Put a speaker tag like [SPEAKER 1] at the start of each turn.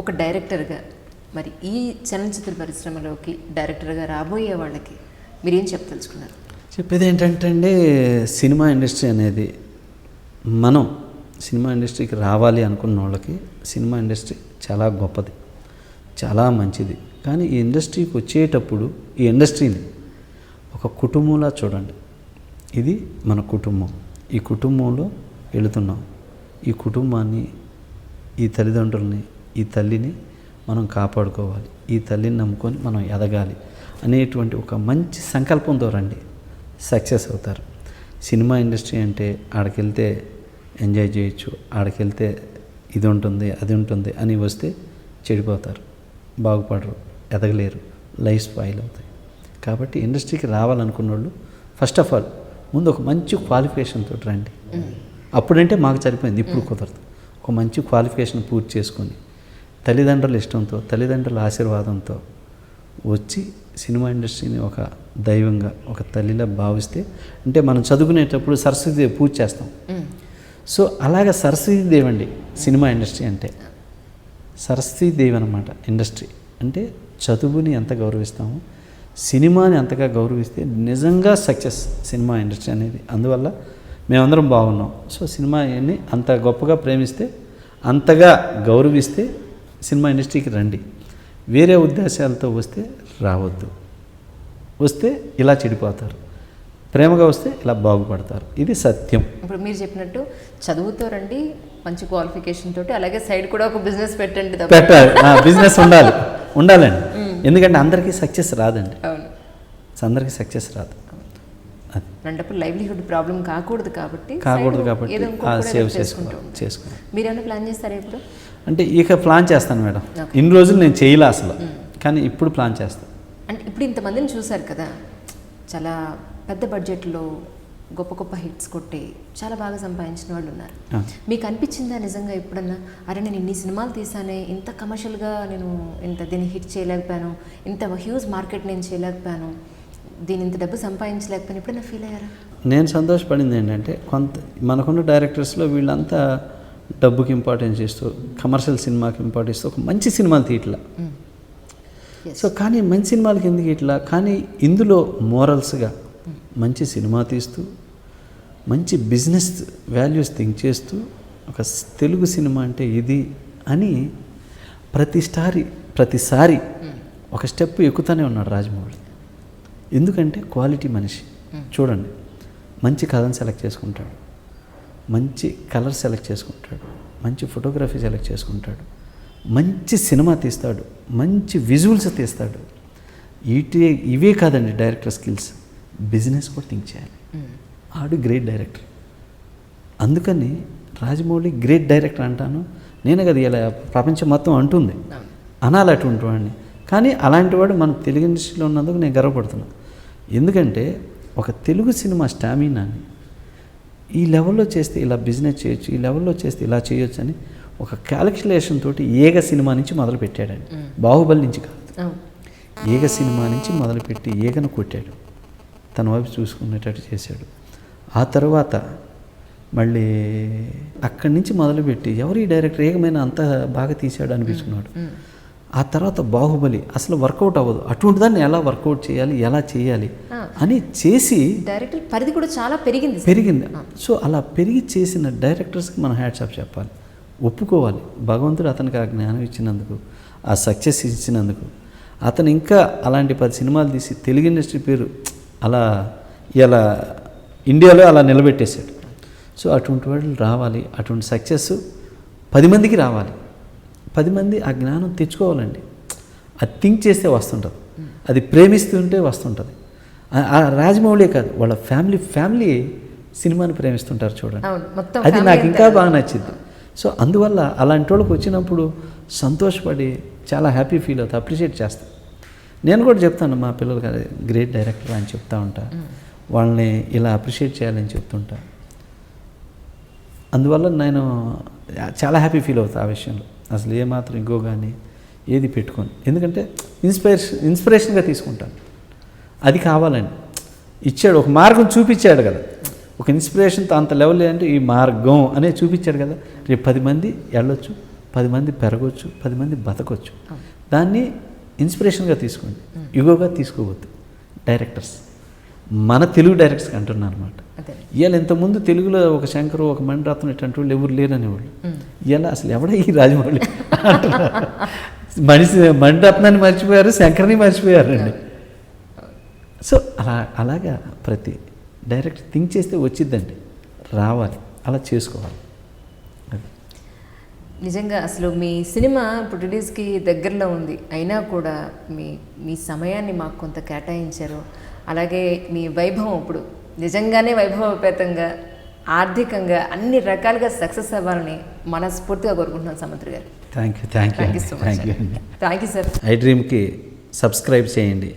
[SPEAKER 1] ఒక డైరెక్టర్గా మరి ఈ చలనచిత్ర పరిశ్రమలోకి డైరెక్టర్గా రాబోయే వాళ్ళకి మీరేం చెప్పదలుచుకున్నారు?
[SPEAKER 2] చెప్పేది ఏంటంటే అండి, సినిమా ఇండస్ట్రీ అనేది మనం సినిమా ఇండస్ట్రీకి రావాలి అనుకున్న వాళ్ళకి సినిమా ఇండస్ట్రీ చాలా గొప్పది, చాలా మంచిది. కానీ ఈ ఇండస్ట్రీకి వచ్చేటప్పుడు ఈ ఇండస్ట్రీని ఒక కుటుంబంలా చూడండి. ఇది మన కుటుంబం. ఈ కుటుంబంలో వెళుతున్నాం. ఈ కుటుంబాన్ని, ఈ తల్లిదండ్రుల్ని, ఈ తల్లిని మనం కాపాడుకోవాలి. ఈ తల్లిని నమ్ముకొని మనం ఎదగాలి అనేటువంటి ఒక మంచి సంకల్పంతో రండి, సక్సెస్ అవుతారు. సినిమా ఇండస్ట్రీ అంటే ఆడికెళ్తే ఎంజాయ్ చేయొచ్చు, ఆడికెళ్తే ఇది ఉంటుంది అది ఉంటుంది అని వస్తే చెడిపోతారు, బాగుపడరు, ఎదగలేరు, లైఫ్ స్పాయిల్ అవుతాయి. కాబట్టి ఇండస్ట్రీకి రావాలనుకున్న వాళ్ళు ఫస్ట్ ఆఫ్ ఆల్ ముందు ఒక మంచి క్వాలిఫికేషన్ తోటి రండి. అప్పుడంటే మాకు సరిపోయింది, ఇప్పుడు కుదరదు. ఒక మంచి క్వాలిఫికేషన్ పూర్తి చేసుకొని తల్లిదండ్రుల ఇష్టంతో, తల్లిదండ్రుల ఆశీర్వాదంతో వచ్చి సినిమా ఇండస్ట్రీని ఒక దైవంగా, ఒక తల్లిలా భావిస్తే, అంటే మనం చదువుకునేటప్పుడు సరస్వతీదేవి పూజ చేస్తాం. సో అలాగ సరస్వతీదేవి అండి సినిమా ఇండస్ట్రీ అంటే. సరస్వతీదేవి అనమాట ఇండస్ట్రీ అంటే. చదువుని ఎంత గౌరవిస్తామో సినిమాని అంతగా గౌరవిస్తే నిజంగా సక్సెస్ సినిమా ఇండస్ట్రీ అనేది. అందువల్ల మేమందరం బాగున్నాం. సో సినిమాని అంత గొప్పగా ప్రేమిస్తే, అంతగా గౌరవిస్తే సినిమా ఇండస్ట్రీకి రండి. వేరే ఉద్దేశాలతో వస్తే రావద్దు. వస్తే ఇలా చెడిపోతారు, ప్రేమగా వస్తే ఇలా బాగుపడతారు. ఇది సత్యం.
[SPEAKER 1] ఇప్పుడు మీరు చెప్పినట్టు చదువుతో రండి, మంచి క్వాలిఫికేషన్ తోటి, అలాగే సైడ్ కూడా ఒక బిజినెస్ పెట్టండి.
[SPEAKER 2] పెట్టాలి, బిజినెస్ ఉండాలండి. ఎందుకంటే అందరికీ సక్సెస్ రాదండి. అందరికీ సక్సెస్ రాదు.
[SPEAKER 1] అంటే లైవ్లీహుడ్ ప్రాబ్లం కాకూడదు కాబట్టి
[SPEAKER 2] సేవ్ చేసుకోవాలి.
[SPEAKER 1] మీరేమైనా ప్లాన్ చేస్తారా ఇప్పుడు?
[SPEAKER 2] అంటే ఇక ప్లాన్ చేస్తాను మేడం. ఇన్ని రోజులు నేను చేయలే అసలు, కానీ ఇప్పుడు ప్లాన్ చేస్తాను.
[SPEAKER 1] అంటే ఇప్పుడు ఇంతమందిని చూశారు కదా, చాలా పెద్ద బడ్జెట్లో గొప్ప గొప్ప హిట్స్ కొట్టి చాలా బాగా సంపాదించిన వాళ్ళు ఉన్నారు. మీకు అనిపించిందా నిజంగా ఎప్పుడన్నా, అరే నేను ఇన్ని సినిమాలు తీసానే, ఇంత కమర్షియల్గా నేను దీన్ని హిట్ చేయలేకపోయాను, ఇంత హ్యూజ్ మార్కెట్ నేను చేయలేకపోయాను, దీని ఇంత డబ్బు సంపాదించలేకపోయాను, ఎప్పుడైనా ఫీల్ అయ్యారా?
[SPEAKER 2] నేను సంతోషపడింది ఏంటంటే, మనకున్న డైరెక్టర్స్లో వీళ్ళంతా డబ్బుకి ఇంపార్టెన్స్ ఇస్తూ, కమర్షియల్ సినిమాకి ఇంపార్టెన్స్ ఇస్తూ ఒక మంచి సినిమాలు తీయట్లా. సో కానీ మంచి సినిమాలకి ఎందుకు ఇట్లా, కానీ ఇందులో మోరల్స్గా మంచి సినిమా తీస్తూ, మంచి బిజినెస్ వాల్యూస్ థింక్ చేస్తూ, ఒక తెలుగు సినిమా అంటే ఇది అని ప్రతిసారి ఒక స్టెప్ ఎక్కుతూనే ఉన్నాడు రాజమౌళి. ఎందుకంటే క్వాలిటీ మనిషి. చూడండి, మంచి కథను సెలెక్ట్ చేసుకుంటాడు, మంచి కలర్ సెలెక్ట్ చేసుకుంటాడు, మంచి ఫోటోగ్రఫీ సెలెక్ట్ చేసుకుంటాడు, మంచి సినిమా తీస్తాడు, మంచి విజువల్స్ తీస్తాడు. ఇవే కాదండి డైరెక్టర్ స్కిల్స్, బిజినెస్ కూడా థింక్ చేయాలి. ఆడు గ్రేట్ డైరెక్టర్. అందుకని రాజమౌళి గ్రేట్ డైరెక్టర్ అంటాను నేనే కదా, ఇలా ప్రపంచం మొత్తం అంటుంది, అనాలి అటువంటి వాడిని. కానీ అలాంటి వాడు మన తెలుగు ఇండస్ట్రీలో ఉన్నందుకు నేను గర్వపడుతున్నాను. ఎందుకంటే ఒక తెలుగు సినిమా స్టామినాని ఈ లెవెల్లో చేస్తే ఇలా బిజినెస్ చేయొచ్చు, ఈ లెవెల్లో చేస్తే ఇలా చేయొచ్చు అని ఒక క్యాలిక్యులేషన్ తోటి ఏగ సినిమా నుంచి మొదలు పెట్టాడండి. బాహుబలి నుంచి కాదు, ఏగ సినిమా నుంచి మొదలుపెట్టి ఏగను కొట్టాడు, తన వైపు చూసుకునేటట్టు చేశాడు. ఆ తర్వాత మళ్ళీ అక్కడి నుంచి మొదలుపెట్టి ఎవరు ఈ డైరెక్టర్ ఏకమైన అంత బాగా తీశాడు అనిపించుకున్నాడు. ఆ తర్వాత బాహుబలి అసలు వర్కౌట్ అవ్వదు, అటువంటి దాన్ని ఎలా వర్కౌట్ చేయాలి, ఎలా చేయాలి అని చేసి
[SPEAKER 1] డైరెక్టర్ పరిధి కూడా చాలా పెరిగింది.
[SPEAKER 2] సో అలా పెరిగి చేసిన డైరెక్టర్స్కి మనం హ్యాట్స్ ఆఫ్ చెప్పాలి, ఒప్పుకోవాలి. భగవంతుడు అతనికి ఆ జ్ఞానం ఇచ్చినందుకు, ఆ సక్సెస్ ఇచ్చినందుకు, అతను ఇంకా అలాంటి 10 సినిమాలు తీసి తెలుగు ఇండస్ట్రీ పేరు అలా ఇలా ఇండియాలో అలా నిలబెట్టేశాడు. సో అటువంటి వాళ్ళు రావాలి, అటువంటి సక్సెస్ 10 మందికి రావాలి. 10 మంది ఆ జ్ఞానం తెచ్చుకోవాలండి. అది థింక్ చేస్తే వస్తుంటుంది, అది ప్రేమిస్తుంటే వస్తుంటుంది. ఆ రాజమౌళి కాదు, వాళ్ళ ఫ్యామిలీ సినిమాని ప్రేమిస్తుంటారు చూడండి, అది నాకు ఇంకా బాగా నచ్చింది. సో అందువల్ల అలాంటి వాళ్ళకి వచ్చినప్పుడు సంతోషపడి చాలా హ్యాపీ ఫీల్ అవుతా, అప్రిషియేట్ చేస్తాను. నేను కూడా చెప్తాను మా పిల్లలకి, అది గ్రేట్ డైరెక్టర్ అని చెప్తా ఉంటా, వాళ్ళని ఇలా అప్రిషియేట్ చేయాలని చెప్తుంటా. అందువల్ల నేను చాలా హ్యాపీ ఫీల్ అవుతా ఆ విషయంలో. అసలు ఏమాత్రం ఇంకో కానీ ఏది పెట్టుకొని, ఎందుకంటే ఇన్స్పిరేషన్గా తీసుకుంటాను. అది కావాలండి. ఇచ్చాడు, ఒక మార్గం చూపించాడు కదా, ఒక ఇన్స్పిరేషన్తో అంత లెవెల్ అంటే ఈ మార్గం అనేది చూపించాడు కదా, రేపు 10 మంది వెళ్ళొచ్చు, 10 మంది పెరగవచ్చు, 10 మంది బతకొచ్చు. దాన్ని ఇన్స్పిరేషన్గా తీసుకోండి, యుగోగా తీసుకోవద్దు. డైరెక్టర్స్, మన తెలుగు డైరెక్టర్స్కి అంటున్నాను అనమాట. ఇవాళ ఇంతకుముందు తెలుగులో ఒక శంకరు, ఒక మణిరత్నం ఇట్లాంటి వాళ్ళు ఎవరు లేరనేవాళ్ళు. ఇవాళ అసలు ఎవడే ఈ రాజమౌళి అంటున్నారు. మణిరత్నాన్ని మర్చిపోయారు, శంకర్ని మర్చిపోయారండి. సో అలాగా ప్రతి డైరెక్టర్ థింక్ చేస్తే వచ్చిద్దండి, రావాలి, అలా చేసుకోవాలి.
[SPEAKER 1] నిజంగా అసలు మీ సినిమా ఇప్పుడు రిలీజ్కి దగ్గరలో ఉంది, అయినా కూడా మీ సమయాన్ని మాకు కొంత కేటాయించారు. అలాగే మీ వైభవం ఇప్పుడు నిజంగానే వైభవపేతంగా, ఆర్థికంగా అన్ని రకాలుగా సక్సెస్ అవ్వాలని మనస్ఫూర్తిగా కోరుకుంటున్నాను సముద్ర గారు.
[SPEAKER 2] Thank you
[SPEAKER 1] so much. Thank you sir.
[SPEAKER 2] I డ్రీమ్కి సబ్స్క్రైబ్ చేయండి.